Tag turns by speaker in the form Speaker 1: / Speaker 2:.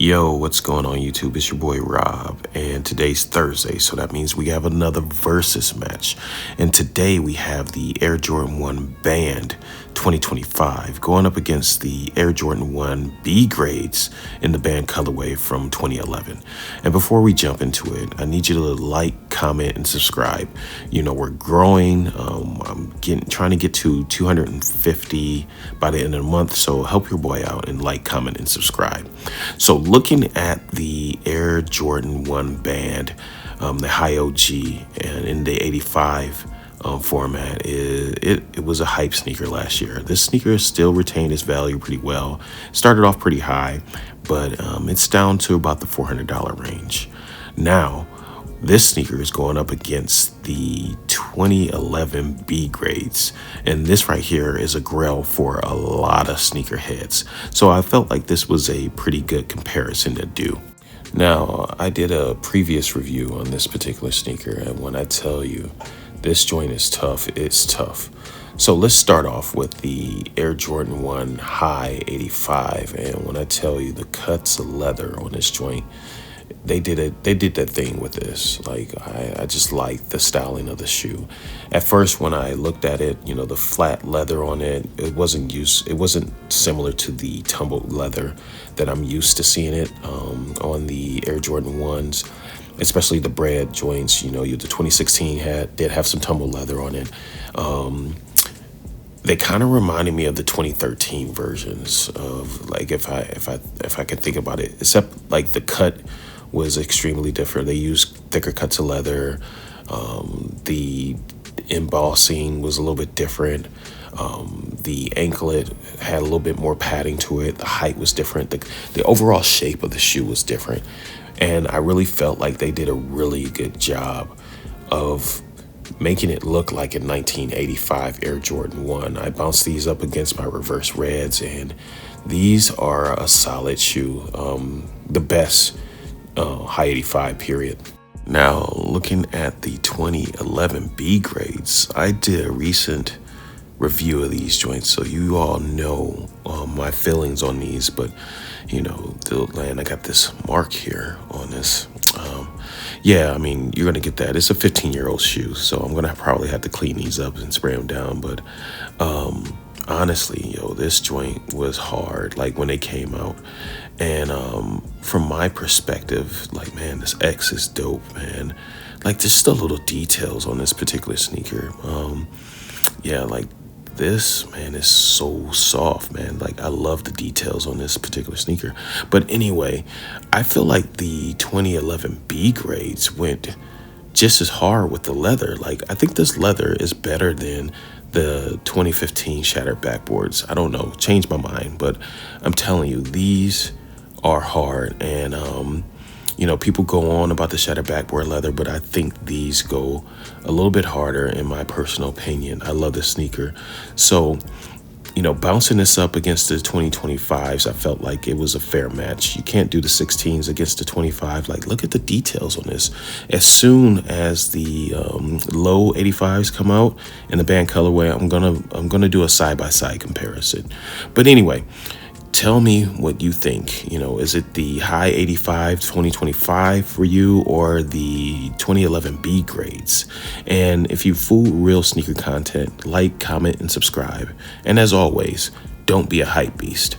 Speaker 1: Yo, what's going on YouTube? It's your boy Robb, and today's Thursday, so that means we have another versus match. And today we have the Air Jordan 1 Band 2025 going up against the Air Jordan 1 B grades in the band colorway from 2011. And before we jump into it, I need you to like, comment, and subscribe. You know, we're growing. I'm trying to get to 250 by the end of the month, so help your boy out and like, comment, and subscribe. So looking at the Air Jordan 1 Band, the high OG, and in the 85 format, it was a hype sneaker last year. This sneaker still retained its value pretty well. Started off pretty high, but it's down to about the $400 range. Now, this sneaker is going up against the 2011 B grades. And this right here is a grail for a lot of sneakerheads. So I felt like this was a pretty good comparison to do. Now, I did a previous review on this particular sneaker, and when I tell you this joint is tough, it's tough. So let's start off with the Air Jordan 1 High 85. And when I tell you the cuts of leather on this joint, they did that thing with this. Like, I just like the styling of the shoe. At first, when I looked at it, you know, the flat leather on it, it wasn't similar to the tumbled leather that I'm used to seeing it on the Air Jordan 1s, especially the Breds joints. You know, the 2016 did have some tumbled leather on it. They kind of reminded me of the 2013 versions of, like, if I can think about it, except like the cut was extremely different. They used thicker cuts of leather. The embossing was a little bit different. The anklet had a little bit more padding to it. The height was different. The overall shape of the shoe was different. And I really felt like they did a really good job of making it look like a 1985 Air Jordan 1. I bounced these up against my reverse reds, and these are a solid shoe. The best high 85 period. Now, looking at the 2011 B grades, I did a recent review of these joints, so you all know my feelings on these. But you know, I got this mark here on this. Yeah, I mean, you're gonna get that. It's a 15-year-old shoe, so I'm gonna probably have to clean these up and spray them down. But honestly, this joint was hard, like, when they came out. And from my perspective, like, man, this X is dope, man. Like, just the little details on this particular sneaker. Yeah, like, this, man, is so soft, man. Like, I love the details on this particular sneaker. But anyway, I feel like the 2011 B grades went just as hard with the leather. Like, I think this leather is better than the 2015 shattered backboards. I don't know, changed my mind, but I'm telling you, these are hard. And people go on about the shattered backboard leather, but I think these go a little bit harder, in my personal opinion. I love this sneaker. So, bouncing this up against the 2025s, I felt like it was a fair match. You can't do the 16s against the 25. Like, look at the details on this. As soon as the low 85s come out in the band colorway, I'm gonna do a side-by-side comparison. But anyway, tell me what you think. Is it the high 85 2025 for you, or the 2011 B grades? And if you fool real sneaker content, like, comment, and subscribe. And as always, don't be a hype beast.